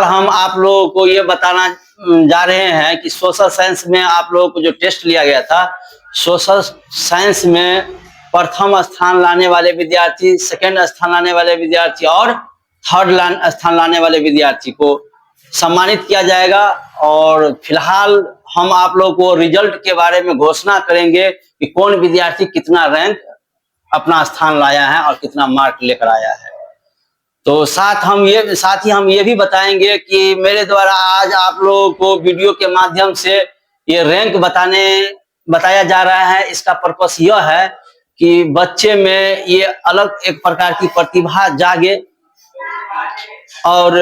हम आप लोगों को ये बताना जा रहे हैं कि सोशल साइंस में आप लोगों को जो टेस्ट लिया गया था, सोशल साइंस में प्रथम स्थान लाने वाले विद्यार्थी, सेकंड स्थान लाने वाले विद्यार्थी और थर्ड स्थान लाने वाले विद्यार्थी को सम्मानित किया जाएगा। और फिलहाल हम आप लोगों को रिजल्ट के बारे में घोषणा करेंगे कि कौन विद्यार्थी कितना रैंक अपना स्थान लाया है और कितना मार्क लेकर आया है। तो साथ ही हम ये भी बताएंगे कि मेरे द्वारा आज आप लोगों को वीडियो के माध्यम से ये रैंक बताया जा रहा है। इसका पर्पस यह है कि बच्चे में ये अलग एक प्रकार की प्रतिभा जागे और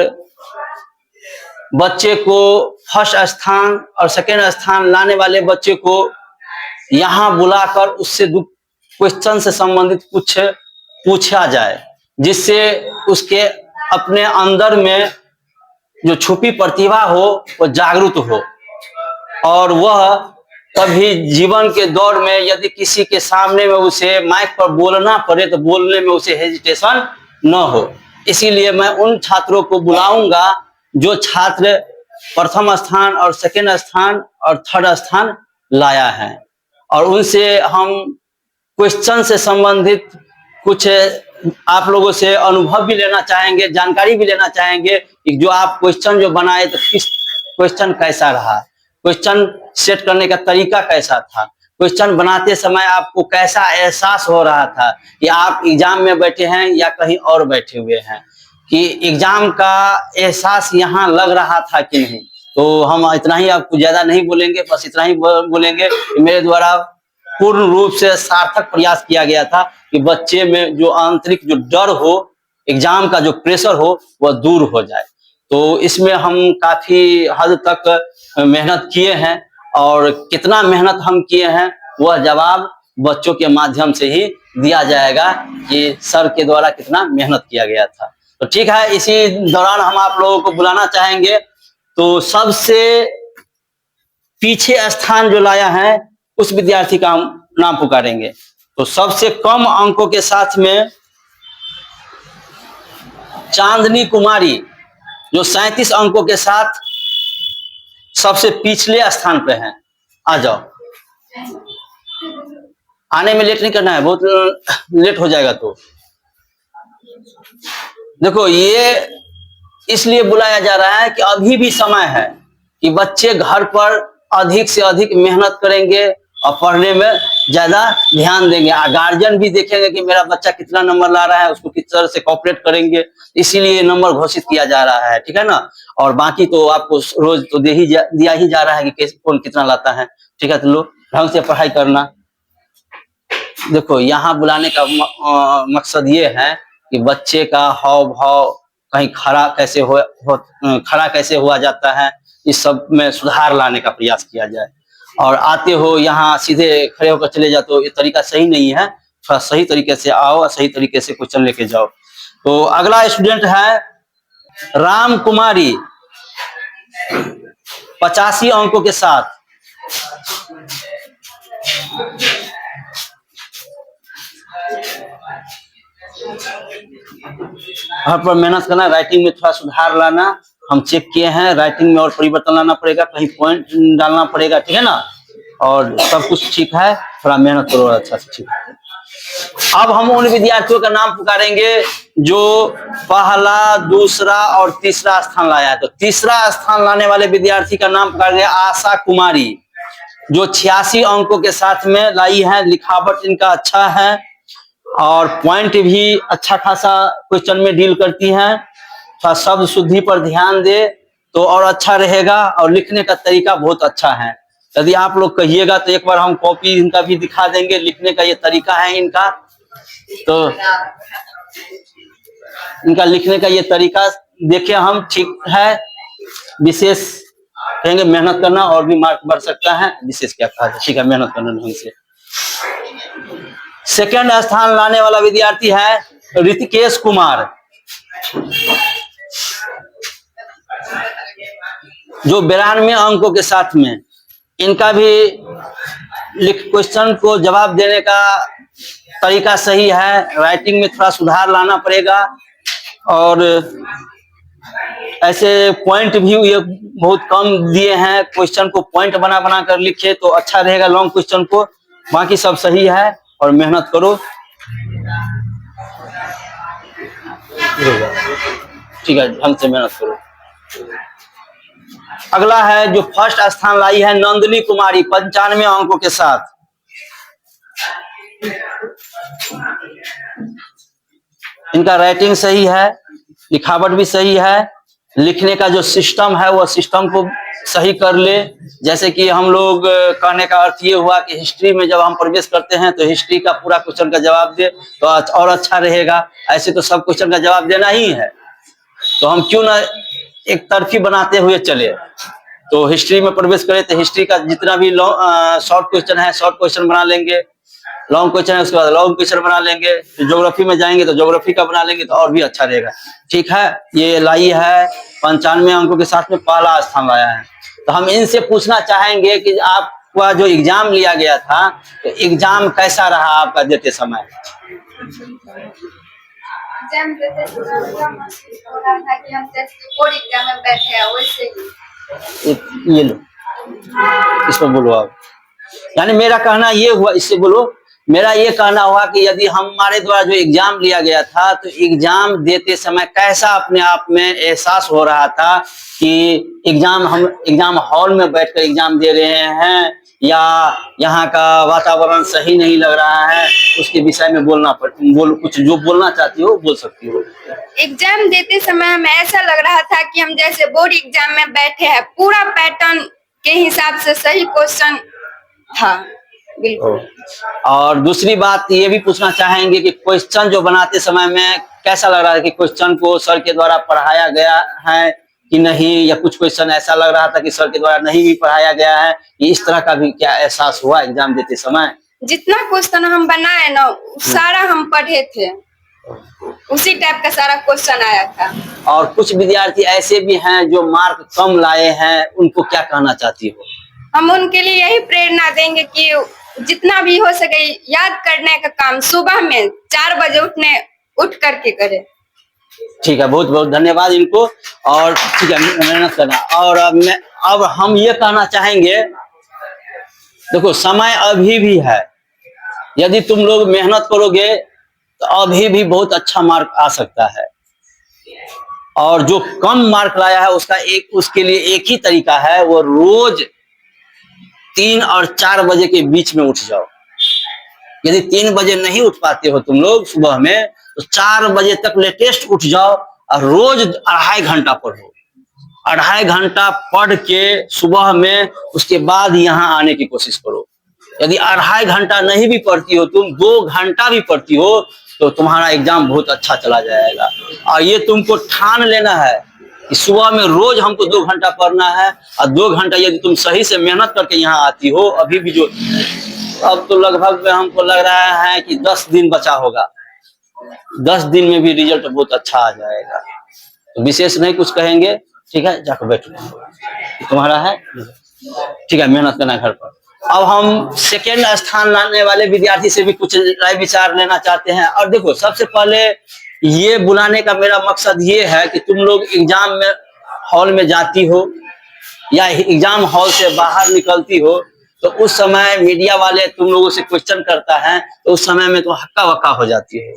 बच्चे को फर्स्ट स्थान और सेकेंड स्थान लाने वाले बच्चे को यहाँ बुलाकर उससे क्वेश्चन से संबंधित कुछ पूछा जाए, जिससे उसके अपने अंदर में जो छुपी प्रतिभा हो वो जागरूक हो और वह कभी जीवन के दौर में यदि किसी के सामने में उसे माइक पर बोलना पड़े तो बोलने में उसे हेजिटेशन न हो। इसीलिए मैं उन छात्रों को बुलाऊंगा जो छात्र प्रथम स्थान और सेकेंड स्थान और थर्ड स्थान लाया है, और उनसे हम क्वेश्चन से संबंधित कुछ आप लोगों से अनुभव भी लेना चाहेंगे, जानकारी भी लेना चाहेंगे कि जो आप क्वेश्चन जो बनाए तो किस क्वेश्चन कैसा रहा, क्वेश्चन सेट करने का तरीका कैसा था, क्वेश्चन बनाते समय आपको कैसा एहसास हो रहा था कि आप एग्जाम में बैठे हैं या कहीं और बैठे हुए हैं, कि एग्जाम का एहसास यहाँ लग रहा था कि नहीं। तो हम इतना ही आपको ज्यादा नहीं बोलेंगे, बस इतना ही बोलेंगे कि मेरे द्वारा पूर्ण रूप से सार्थक प्रयास किया गया था कि बच्चे में जो आंतरिक जो डर हो, एग्जाम का जो प्रेशर हो वह दूर हो जाए। तो इसमें हम काफी हद तक मेहनत किए हैं और कितना मेहनत हम किए हैं वह जवाब बच्चों के माध्यम से ही दिया जाएगा कि सर के द्वारा कितना मेहनत किया गया था। तो ठीक है, इसी दौरान हम आप लोगों को बुलाना चाहेंगे। तो सबसे पीछे स्थान जो लाया है उस विद्यार्थी का हम नाम पुकारेंगे। तो सबसे कम अंकों के साथ में चांदनी कुमारी जो 37 अंकों के साथ सबसे पिछले स्थान पे हैं। आ जाओ, आने में लेट नहीं करना है, बहुत लेट हो जाएगा। तो देखो, ये इसलिए बुलाया जा रहा है कि अभी भी समय है कि बच्चे घर पर अधिक से अधिक मेहनत करेंगे और पढ़ने में ज्यादा ध्यान देंगे। गार्जियन भी देखेंगे कि मेरा बच्चा कितना नंबर ला रहा है, उसको किस तरह से कोऑपरेट करेंगे, इसीलिए नंबर घोषित किया जा रहा है। ठीक है ना। और बाकी तो आपको रोज तो दिया ही जा रहा है कि कौन कितना लाता है। ठीक है, तो लो ढंग से पढ़ाई करना। देखो, यहाँ बुलाने का मकसद ये है कि बच्चे का हाव भाव कहीं खड़ा कैसे हुआ जाता है, इस सब में सुधार लाने का प्रयास किया जाए। और आते हो यहाँ सीधे खड़े होकर चले जाते हो, ये तरीका सही नहीं है। थोड़ा सही तरीके से आओ और सही तरीके से क्वेश्चन लेके जाओ। तो अगला स्टूडेंट है राम कुमारी 85 अंकों के साथ। हर पर मेहनत करना, राइटिंग में थोड़ा सुधार लाना। हम चेक किए हैं, राइटिंग में और परिवर्तन लाना पड़ेगा, कहीं पॉइंट डालना पड़ेगा। ठीक है ना। और सब कुछ ठीक है, थोड़ा मेहनत करो अच्छा से। ठीक है, अब हम उन विद्यार्थियों का नाम पुकारेंगे जो पहला, दूसरा और तीसरा स्थान लाया है। तो तीसरा स्थान लाने वाले विद्यार्थी का नाम पुकारेंगे आशा कुमारी, जो 86 अंकों के साथ में लाई है। लिखावट इनका अच्छा है और पॉइंट भी अच्छा खासा क्वेश्चन में डील करती हैं। थोड़ा शब्द शुद्धि पर ध्यान दे तो और अच्छा रहेगा। और लिखने का तरीका बहुत अच्छा है। यदि आप लोग कहिएगा तो एक बार हम कॉपी इनका भी दिखा देंगे। लिखने का ये तरीका है इनका, तो इनका लिखने का ये तरीका देखें हम, ठीक है। विशेष कहेंगे मेहनत करना और भी मार्क बढ़ सकता है। विशेष क्या कहा, ठीक है, मेहनत करना ढंग से। सेकेंड स्थान लाने वाला विद्यार्थी है ऋतिकेश कुमार, जो 92 अंकों के साथ में। इनका भी क्वेश्चन को जवाब देने का तरीका सही है, राइटिंग में थोड़ा सुधार लाना पड़ेगा और ऐसे पॉइंट भी ये बहुत कम दिए हैं, क्वेश्चन को पॉइंट बना बना कर लिखे तो अच्छा रहेगा लॉन्ग क्वेश्चन को। बाकी सब सही है और मेहनत करो, ठीक है, ढंग से मेहनत करो। अगला है जो फर्स्ट स्थान लाई है नंदिनी कुमारी 95 अंकों के साथ। इनका राइटिंग सही है, लिखावट भी सही है, लिखने का जो सिस्टम है वह सिस्टम को सही कर ले। जैसे कि हम लोग कहने का अर्थ ये हुआ कि हिस्ट्री में जब हम प्रवेश करते हैं तो हिस्ट्री का पूरा क्वेश्चन का जवाब दे तो और अच्छा रहेगा। ऐसे तो सब क्वेश्चन का जवाब देना ही है, तो हम क्यों ना एक तरफी बनाते हुए चले। तो हिस्ट्री में प्रवेश करें तो हिस्ट्री का जितना भी शॉर्ट क्वेश्चन है शॉर्ट क्वेश्चन बना लेंगे, लॉन्ग क्वेश्चन है उसके बाद लॉन्ग क्वेश्चन बना लेंगे, फिर ज्योग्राफी में जाएंगे तो ज्योग्राफी का बना लेंगे तो और भी अच्छा रहेगा। ठीक है, ये लाई है 95 अंकों के साथ में पहला स्थान लाया है। तो हम इनसे पूछना चाहेंगे कि आपका जो एग्जाम लिया गया था तो एग्जाम कैसा रहा आपका देते समय? एग्जाम देते समय हो रहा था कि हम जैसे बोर्ड एग्जाम में बैठे हैं वैसे ही। ये लो, इसको बोलो आप। यानी मेरा कहना ये हुआ, इससे बोलो, मेरा ये कहना हुआ कि यदि हमारे द्वारा जो एग्जाम लिया गया था तो एग्जाम देते समय कैसा अपने आप में एहसास हो रहा था कि हम एग्जाम हॉल में बैठकर एग्जाम दे रहे हैं या यहाँ का वातावरण सही नहीं लग रहा है, उसके विषय में कुछ जो बोलना चाहती हो बोल सकती हो। एग्जाम देते समय हमें ऐसा लग रहा था कि हम जैसे बोर्ड एग्जाम में बैठे हैं, पूरा पैटर्न के हिसाब से सही क्वेश्चन था बिल्कुल। और दूसरी बात ये भी पूछना चाहेंगे कि क्वेश्चन जो बनाते समय में कैसा लग रहा है कि क्वेश्चन को सर के द्वारा पढ़ाया गया है कि नहीं, या कुछ क्वेश्चन ऐसा लग रहा था कि सर के द्वारा नहीं भी पढ़ाया गया है, इस तरह का भी क्या एहसास हुआ एग्जाम देते समय? जितना क्वेश्चन हम बनाए ना सारा हम पढ़े थे, उसी टाइप का सारा क्वेश्चन आया था। और कुछ विद्यार्थी ऐसे भी हैं जो मार्क कम लाए हैं, उनको क्या कहना चाहती हो? हम उनके लिए यही प्रेरणा देंगे कि जितना भी हो सके याद करने का काम सुबह में 4 बजे उठ करके करें। ठीक है, बहुत बहुत धन्यवाद इनको। और ठीक है, मेहनत करना। और अब हम ये कहना चाहेंगे, देखो समय अभी भी है, यदि तुम लोग मेहनत करोगे तो अभी भी बहुत अच्छा मार्क आ सकता है। और जो कम मार्क लाया है उसके लिए एक ही तरीका है, वो रोज 3 और 4 बजे के बीच में उठ जाओ। यदि 3 बजे नहीं उठ पाते हो तुम लोग सुबह में तो 4 बजे तक लेटेस्ट उठ जाओ और रोज 2.5 घंटा पढ़ो। 2.5 घंटा पढ़ के सुबह में उसके बाद यहाँ आने की कोशिश करो। यदि 2.5 घंटा नहीं भी पढ़ती हो तुम, 2 घंटा भी पढ़ती हो तो तुम्हारा एग्जाम बहुत अच्छा चला जाएगा। और ये तुमको ठान लेना है कि सुबह में रोज हमको 2 घंटा पढ़ना है। और 2 घंटा यदि तुम सही से मेहनत करके यहाँ आती हो, अभी भी जो अब तो लगभग में हमको लग रहा है कि 10 दिन बचा होगा, 10 दिन में भी रिजल्ट बहुत अच्छा आ जाएगा। तो विशेष नहीं कुछ कहेंगे, ठीक है, जाकर बैठो, तुम्हारा है, ठीक है, मेहनत करना घर पर। अब हम सेकेंड स्थान लाने वाले विद्यार्थी से भी कुछ राय विचार लेना चाहते हैं। और देखो, सबसे पहले ये बुलाने का मेरा मकसद ये है कि तुम लोग एग्जाम में हॉल में जाती हो या एग्जाम हॉल से बाहर निकलती हो तो उस समय मीडिया वाले तुम लोगों से क्वेश्चन करता है तो उस समय में तुम हक्का बक्का हो जाती हो।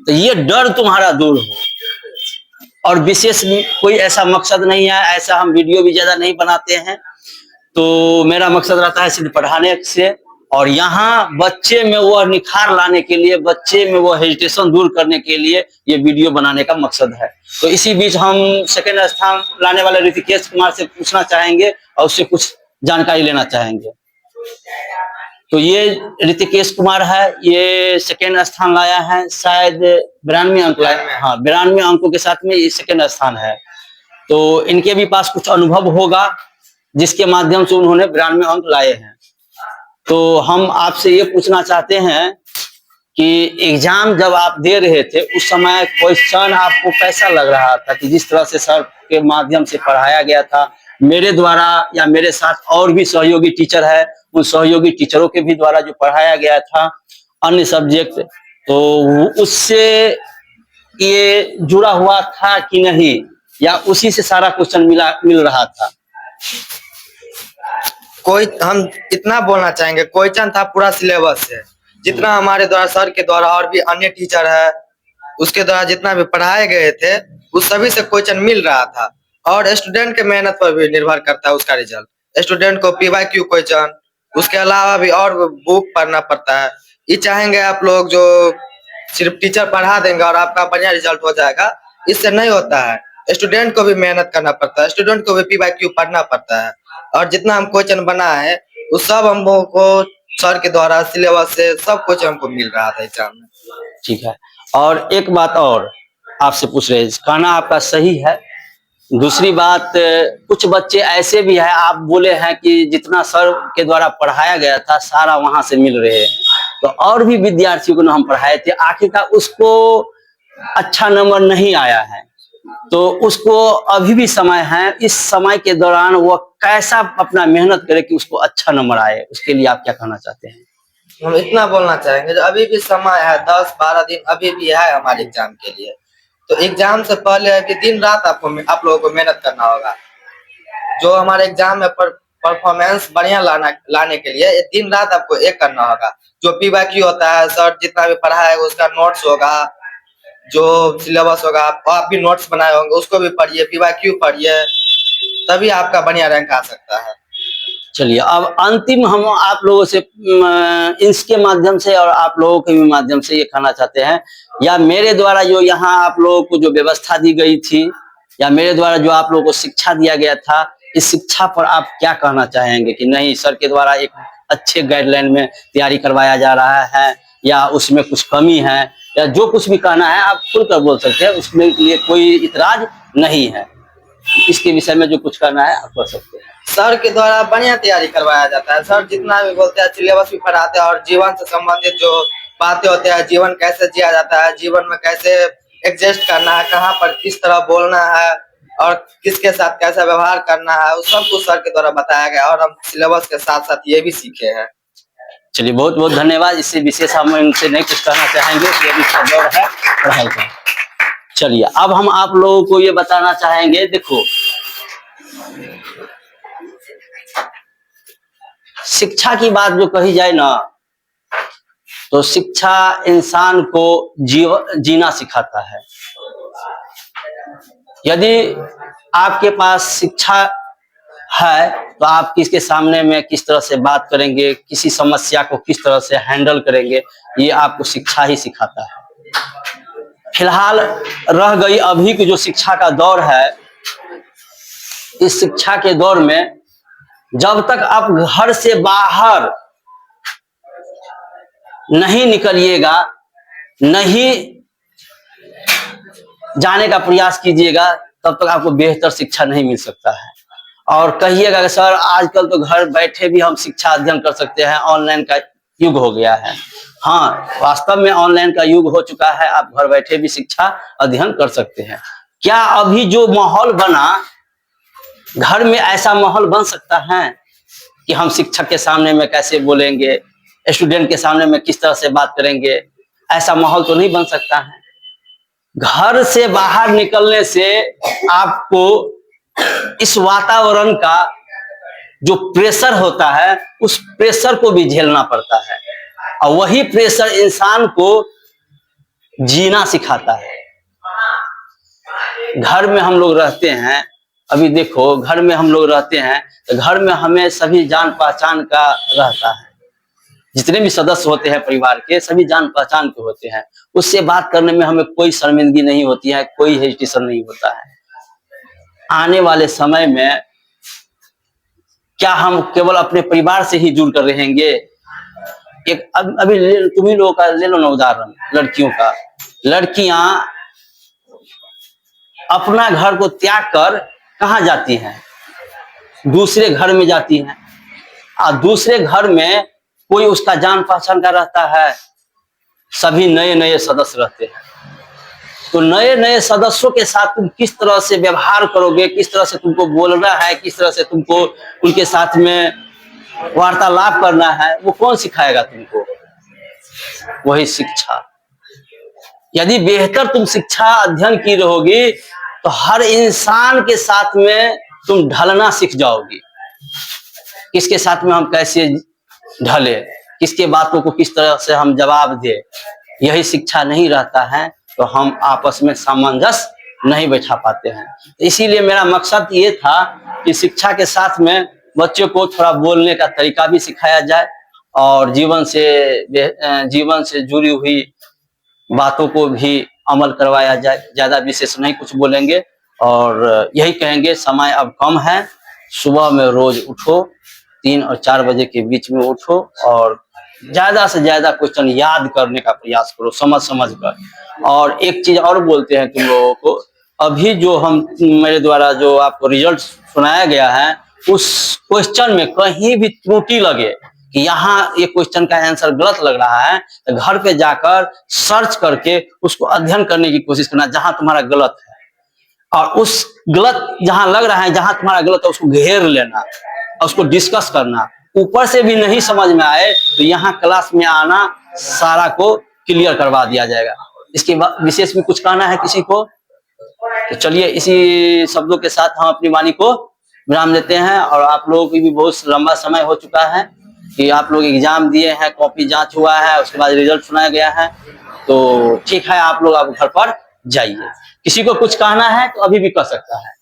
तो ये डर तुम्हारा दूर हो। और विशेष कोई ऐसा मकसद नहीं है, ऐसा हम वीडियो भी ज्यादा नहीं बनाते हैं। तो मेरा मकसद रहता है सिर्फ पढ़ाने से, और यहाँ बच्चे में वो निखार लाने के लिए, बच्चे में वो हेजिटेशन दूर करने के लिए ये वीडियो बनाने का मकसद है। तो इसी बीच हम सेकेंड स्थान लाने वाले ऋतिकेश कुमार से पूछना चाहेंगे और उससे कुछ जानकारी लेना चाहेंगे। तो ये ऋतिकेश कुमार है, ये सेकेंड स्थान लाया है, शायद 92 अंक लाया, हाँ 92 अंकों के साथ में ये सेकेंड स्थान है। तो इनके भी पास कुछ अनुभव होगा जिसके माध्यम से उन्होंने 92 अंक लाए हैं। तो हम आपसे ये पूछना चाहते हैं कि एग्जाम जब आप दे रहे थे उस समय क्वेश्चन आपको कैसा लग रहा था कि जिस तरह से सर के माध्यम से पढ़ाया गया था, मेरे द्वारा या मेरे साथ और भी सहयोगी टीचर है, उन सहयोगी टीचरों के भी द्वारा जो पढ़ाया गया था अन्य सब्जेक्ट, तो उससे ये जुड़ा हुआ था कि नहीं, या उसी से सारा क्वेश्चन मिल रहा था? कोई हम इतना बोलना चाहेंगे, क्वेश्चन था पूरा सिलेबस से, जितना हमारे द्वारा सर के द्वारा और भी अन्य टीचर है उसके द्वारा जितना भी पढ़ाए गए थे उस सभी से क्वेश्चन मिल रहा था। और स्टूडेंट के मेहनत पर भी निर्भर करता है उसका रिजल्ट। स्टूडेंट को PYQ क्वेश्चन, उसके अलावा भी और बुक पढ़ना पड़ता है। ये चाहेंगे आप लोग जो सिर्फ टीचर पढ़ा देंगे और आपका बढ़िया रिजल्ट हो जाएगा, इससे नहीं होता है। स्टूडेंट को भी मेहनत करना पड़ता है, स्टूडेंट को भी PYQ पढ़ना पड़ता है। और जितना हम क्वेश्चन बना है वो सब हम लोगों को सर के द्वारा सिलेबस से सब क्वेश्चन हमको मिल रहा था एग्जाम में। ठीक है। और एक बात और आपसे पूछ रहे हैं, कहना आपका सही है। दूसरी बात, कुछ बच्चे ऐसे भी हैं, आप बोले हैं कि जितना सर के द्वारा पढ़ाया गया था सारा वहां से मिल रहे हैं, तो और भी विद्यार्थियों को हम पढ़ाए थे, आखिरकार उसको अच्छा नंबर नहीं आया है, तो उसको अभी भी समय है। इस समय के दौरान वो कैसा अपना मेहनत करे कि उसको अच्छा नंबर आए, उसके लिए आप क्या कहना चाहते हैं? हम इतना बोलना चाहेंगे, जो अभी भी समय है, 10-12 दिन अभी भी है हमारे एग्जाम के लिए। तो एग्जाम से पहले है कि दिन रात आप लोगों को मेहनत करना होगा। जो हमारे एग्जाम में परफॉर्मेंस बढ़िया लाने के लिए दिन रात आपको एक करना होगा। जो PYQ होता है, सर जितना भी पढ़ाएगा उसका नोट्स होगा, जो सिलेबस होगा आप भी नोट्स बनाए होंगे उसको भी पढ़िए, PYQ पढ़िए, तभी आपका बढ़िया रैंक आ सकता है। चलिए, अब अंतिम हम आप लोगों से इसके माध्यम से और आप लोगों के भी माध्यम से ये कहना चाहते हैं, या मेरे द्वारा जो यहाँ आप लोगों को जो व्यवस्था दी गई थी, या मेरे द्वारा जो आप लोगों को शिक्षा दिया गया था, इस शिक्षा पर आप क्या कहना चाहेंगे कि नहीं, सर के द्वारा एक अच्छे गाइडलाइन में तैयारी करवाया जा रहा है, या उसमें कुछ कमी है, या जो कुछ भी कहना है आप खुलकर बोल सकते हैं, उसमें लिए कोई इतराज नहीं है। इसके विषय में जो कुछ करना है आप कर सकते हैं। सर के द्वारा बढ़िया तैयारी करवाया जाता है। सर जितना भी बोलते हैं सिलेबस भी पढ़ाते हैं, और जीवन से संबंधित जो बातें होते हैं, जीवन कैसे जिया जाता है, जीवन में कैसे एडजस्ट करना है, कहाँ पर किस तरह बोलना है और किसके साथ कैसा व्यवहार करना है, उस सब कुछ सर के द्वारा बताया गया। और हम सिलेबस के साथ साथ ये भी सीखे हैं। चलिए, बहुत बहुत धन्यवाद। इससे विशेष हम इनसे नहीं कुछ कहना चाहेंगे, ये भी सब दौर है पढ़ाई का। चलिए, अब हम आप लोगों को ये बताना चाहेंगे, देखो शिक्षा की बात जो कही जाए ना, तो शिक्षा इंसान को जीना सिखाता है। यदि आपके पास शिक्षा है तो आप किसके सामने में किस तरह से बात करेंगे, किसी समस्या को किस तरह से हैंडल करेंगे, ये आपको शिक्षा ही सिखाता है। फिलहाल रह गई अभी की जो शिक्षा का दौर है, इस शिक्षा के दौर में जब तक आप घर से बाहर नहीं निकलिएगा, नहीं जाने का प्रयास कीजिएगा, तब तक आपको बेहतर शिक्षा नहीं मिल सकता है। और कहिएगा कि सर आजकल तो घर बैठे भी हम शिक्षा अध्ययन कर सकते हैं, ऑनलाइन का युग हो गया है। हाँ, वास्तव में ऑनलाइन का युग हो चुका है, आप घर बैठे भी शिक्षा अध्ययन कर सकते हैं। क्या अभी जो माहौल बना, घर में ऐसा माहौल बन सकता है कि हम शिक्षक के सामने में कैसे बोलेंगे, स्टूडेंट के सामने में किस तरह से बात करेंगे? ऐसा माहौल तो नहीं बन सकता है। घर से बाहर निकलने से आपको इस वातावरण का जो प्रेशर होता है, उस प्रेशर को भी झेलना पड़ता है, और वही प्रेशर इंसान को जीना सिखाता है। घर में हम लोग रहते हैं, अभी देखो घर में हम लोग रहते हैं तो घर में हमें सभी जान पहचान का रहता है। जितने भी सदस्य होते हैं परिवार के, सभी जान पहचान के होते हैं। उससे बात करने में हमें कोई शर्मिंदगी नहीं होती है, कोई हेजिटेशन नहीं होता है। आने वाले समय में क्या हम केवल अपने परिवार से ही जुड़ कर रहेंगे? एक अभी तुम ही लोगों का ले लो ना उदाहरण, लड़कियों का। लड़कियां अपना घर को त्याग कर कहाँ जाती हैं? दूसरे घर में जाती हैं, और दूसरे घर में कोई उसका जान पहचान का रहता है, सभी नए नए सदस्य रहते हैं। तो नए नए सदस्यों के साथ तुम किस तरह से व्यवहार करोगे, किस तरह से तुमको बोलना है, किस तरह से तुमको उनके साथ में वार्तालाप करना है, वो कौन सिखाएगा तुमको? वही शिक्षा। यदि बेहतर तुम शिक्षा अध्ययन की रहोगी तो हर इंसान के साथ में तुम ढलना सीख जाओगी। किसके साथ में हम कैसे ढले, किसके बातों को किस तरह से हम जवाब दे, यही शिक्षा नहीं रहता है तो हम आपस में सामंजस्य नहीं बैठा पाते हैं। इसीलिए मेरा मकसद ये था कि शिक्षा के साथ में बच्चों को थोड़ा बोलने का तरीका भी सिखाया जाए और जीवन से जुड़ी हुई बातों को भी अमल करवाया जाए। ज्यादा विशेष नहीं कुछ बोलेंगे और यही कहेंगे, समय अब कम है, सुबह में रोज उठो, 3 और 4 बजे के बीच में उठो और ज्यादा से ज्यादा क्वेश्चन याद करने का प्रयास करो, समझ कर। और एक चीज और बोलते हैं तुम लोगों को, अभी जो मेरे द्वारा जो आपको रिजल्ट सुनाया गया है, उस क्वेश्चन में कहीं भी त्रुटि लगे कि यहाँ ये क्वेश्चन का आंसर गलत लग रहा है, तो घर पे जाकर सर्च करके उसको अध्ययन करने की कोशिश करना जहां तुम्हारा गलत है, और उस गलत जहां लग रहा है, जहां तुम्हारा गलत है, उसको घेर लेना और उसको डिस्कस करना। ऊपर से भी नहीं समझ में आए तो यहाँ क्लास में आना, सारा को क्लियर करवा दिया जाएगा। इसके बाद विशेष में कुछ कहना है किसी को? तो चलिए इसी शब्दों के साथ हम अपनी वाणी को विराम देते हैं। और आप लोगों की भी बहुत लंबा समय हो चुका है कि आप लोग एग्जाम दिए हैं, कॉपी जांच हुआ है, उसके बाद रिजल्ट सुनाया गया है, तो ठीक है, आप लोग अब घर पर जाइए। किसी को कुछ कहना है तो अभी भी कह सकता है।